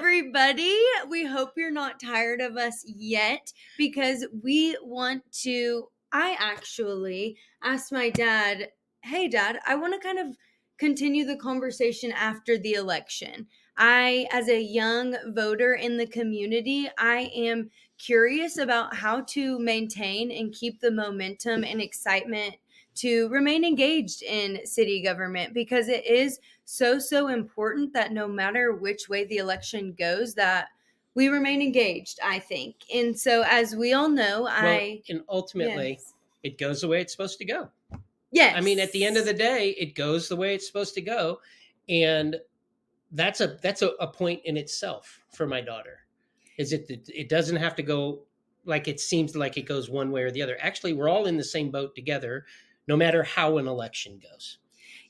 everybody. We hope you're not tired of us yet because we want to. I actually asked my dad, hey, Dad, I want to kind of continue the conversation after the election. As a young voter in the community, I am curious about how to maintain and keep the momentum and excitement to remain engaged in city government because it is so important that no matter which way the election goes, that we remain engaged, I think. And so, as we all know, and ultimately, yes. it goes the way it's supposed to go. Yes. I mean, at the end of the day, it goes the way it's supposed to go, and that's a point in itself for my daughter. Is it doesn't have to go like it seems like it goes one way or the other. Actually, we're all in the same boat together, no matter how an election goes.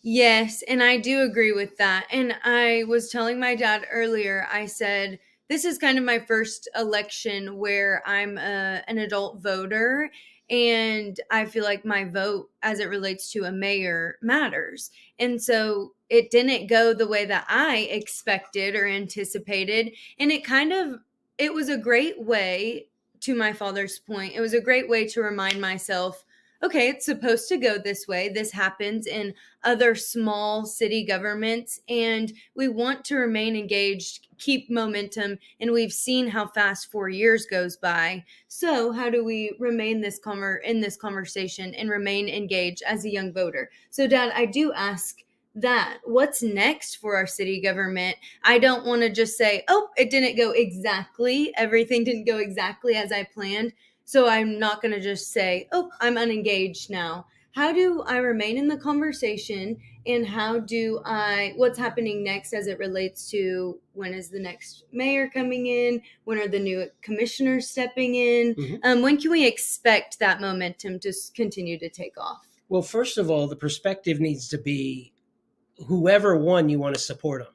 Yes, and I do agree with that. And I was telling my dad earlier, I said, this is kind of my first election where I'm an adult voter. And I feel like my vote, as it relates to a mayor, matters. And so it didn't go the way that I expected or anticipated. And it was a great way, to my father's point, it was a great way to remind myself, okay, it's supposed to go this way. This happens in other small city governments, and we want to remain engaged, keep momentum, and we've seen how fast 4 years goes by. So how do we remain in this conversation and remain engaged as a young voter? So, Dad, I do ask that. What's next for our city government? I don't want to just say, oh, everything didn't go exactly as I planned. So I'm not going to just say, oh, I'm unengaged now. How do I remain in the conversation, and what's happening next as it relates to when is the next mayor coming in? When are the new commissioners stepping in? Mm-hmm. When can we expect that momentum to continue to take off? Well, first of all, the perspective needs to be whoever won, you want to support them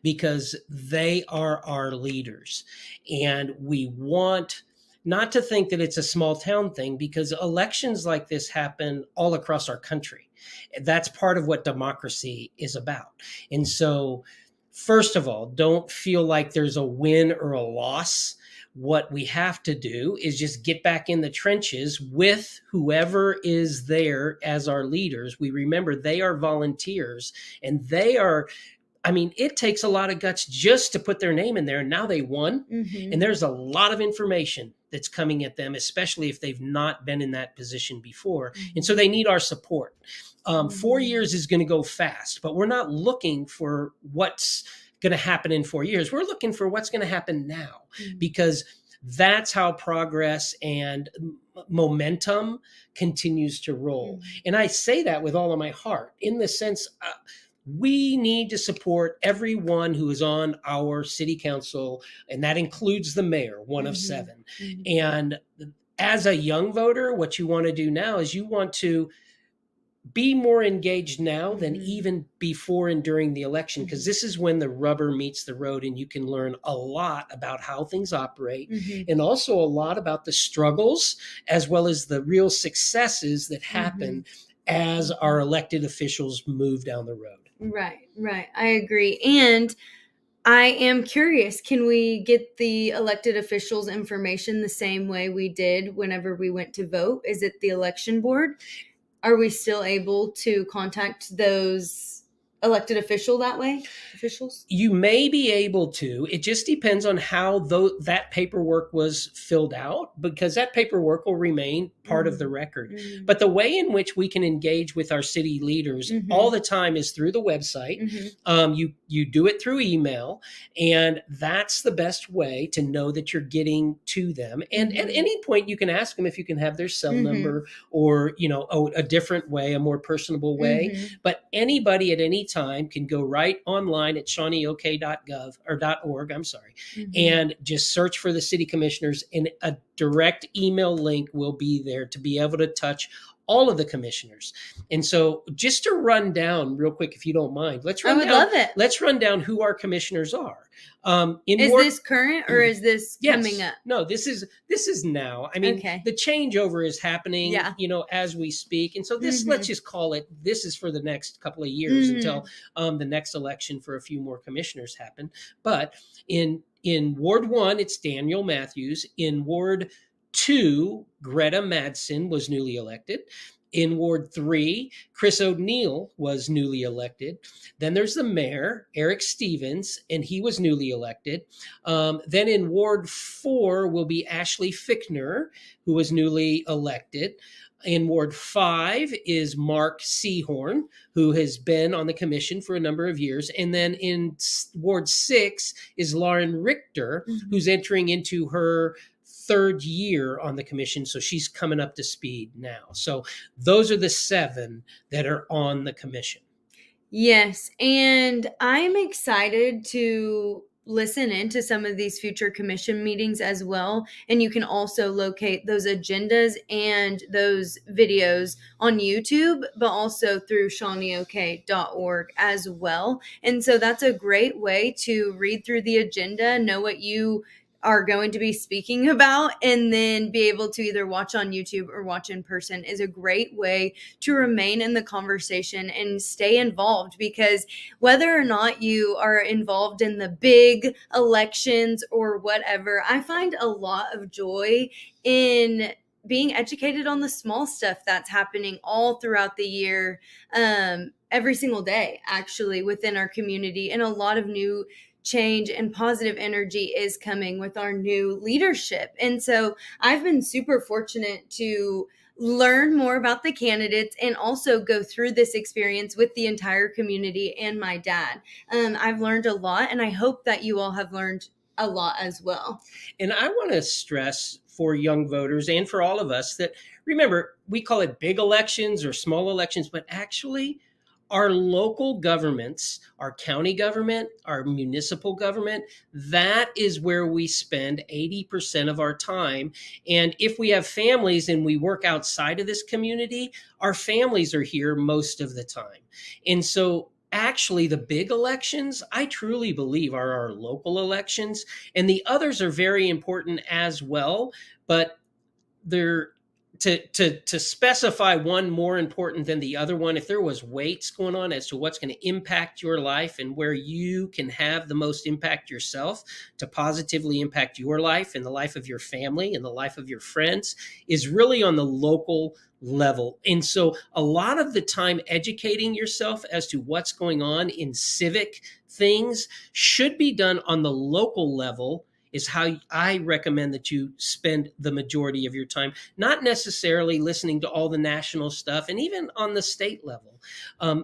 because they are our leaders. And we want not to think that it's a small town thing because elections like this happen all across our country. That's part of what democracy is about. And so, first of all, don't feel like there's a win or a loss. What we have to do is just get back in the trenches with whoever is there as our leaders. We remember they are volunteers and it takes a lot of guts just to put their name in there. And now they won. Mm-hmm. And there's a lot of information that's coming at them, especially if they've not been in that position before. Mm-hmm. And so they need our support. 4 years is going to go fast, but we're not looking for what's going to happen in 4 years. We're looking for what's going to happen now, because that's how progress and momentum continues to roll. And I say that with all of my heart in the sense, we need to support everyone who is on our city council, and that includes the mayor, one of 7. And as a young voter, what you want to do now is you want to be more engaged now than even before and during the election, because this is when the rubber meets the road and you can learn a lot about how things operate and also a lot about the struggles as well as the real successes that happen as our elected officials move down the road. Right. I agree. And I am curious, can we get the elected officials' information the same way we did whenever we went to vote? Is it the election board? Are we still able to contact those elected officials? You may be able to. It just depends on how that paperwork was filled out, because that paperwork will remain part of the record. But the way in which we can engage with our city leaders all the time is through the website. You do it through email, and that's the best way to know that you're getting to them. And at any point, you can ask them if you can have their cell number or a different way, a more personable way. But anybody at any time can go right online at shawneeok.gov or .org, and just search for the city commissioners, and a direct email link will be there to be able to touch all of the commissioners. And so just to run down real quick, if you don't mind, I would love it. let's run down who our commissioners are. Is this current or is this coming up? No, this is now. I mean, Okay. the changeover is happening, Yeah. as we speak. And so this, let's just call it, this is for the next couple of years until the next election for a few more commissioners happen. But in Ward 1, it's Daniel Matthews. In Ward 2, Greta Madsen was newly elected. In Ward 3, Chris O'Neill was newly elected. Then there's the mayor, Eric Stevens, and he was newly elected. Then in Ward 4 will be Ashley Fickner, who was newly elected. In Ward 5 is Mark Seahorn, who has been on the commission for a number of years. And then in Ward 6 is Lauren Richter, who's entering into her third year on the commission. So she's coming up to speed now. So those are the 7 that are on the commission. Yes. And I'm excited to listen into some of these future commission meetings as well. And you can also locate those agendas and those videos on YouTube, but also through shawneeok.org as well. And so that's a great way to read through the agenda, know what you are going to be speaking about, and then be able to either watch on YouTube or watch in person is a great way to remain in the conversation and stay involved, because whether or not you are involved in the big elections or whatever, I find a lot of joy in being educated on the small stuff that's happening all throughout the year, every single day, actually, within our community. And a lot of new change and positive energy is coming with our new leadership. And so I've been super fortunate to learn more about the candidates and also go through this experience with the entire community and my dad. I've learned a lot, and I hope that you all have learned a lot as well. And I want to stress for young voters and for all of us that, remember, we call it big elections or small elections, but actually our local governments, our county government, our municipal government, that is where we spend 80% of our time. And if we have families and we work outside of this community, our families are here most of the time. And so actually the big elections, I truly believe, are our local elections. And the others are very important as well, but they're to specify one more important than the other one, if there was weights going on as to what's going to impact your life and where you can have the most impact yourself to positively impact your life and the life of your family and the life of your friends, is really on the local level. And so a lot of the time educating yourself as to what's going on in civic things should be done on the local level, is how I recommend that you spend the majority of your time, not necessarily listening to all the national stuff, and even on the state level.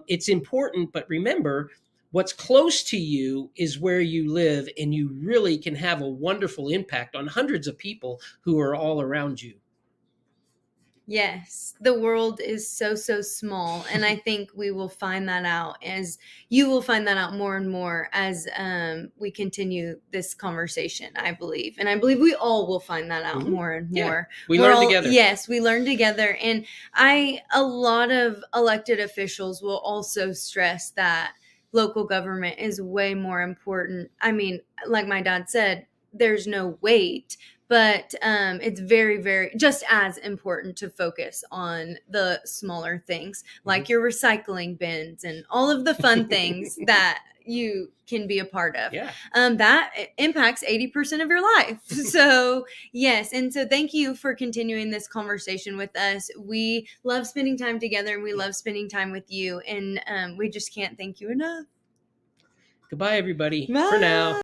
It's important, but remember, what's close to you is where you live, and you really can have a wonderful impact on hundreds of people who are all around you. Yes, the world is so small, and I think we will find that out, as you will find that out more and more as we continue this conversation, I believe. And I believe we all will find that out more and more. We learn together. Yes, we learn together. And a lot of elected officials will also stress that local government is way more important. I mean, like my dad said, there's no wait, but it's very, very just as important to focus on the smaller things, like your recycling bins and all of the fun things that you can be a part of. Yeah. That impacts 80% of your life. So yes. And so thank you for continuing this conversation with us. We love spending time together, and we love spending time with you. And we just can't thank you enough. Goodbye, everybody. Bye. For now.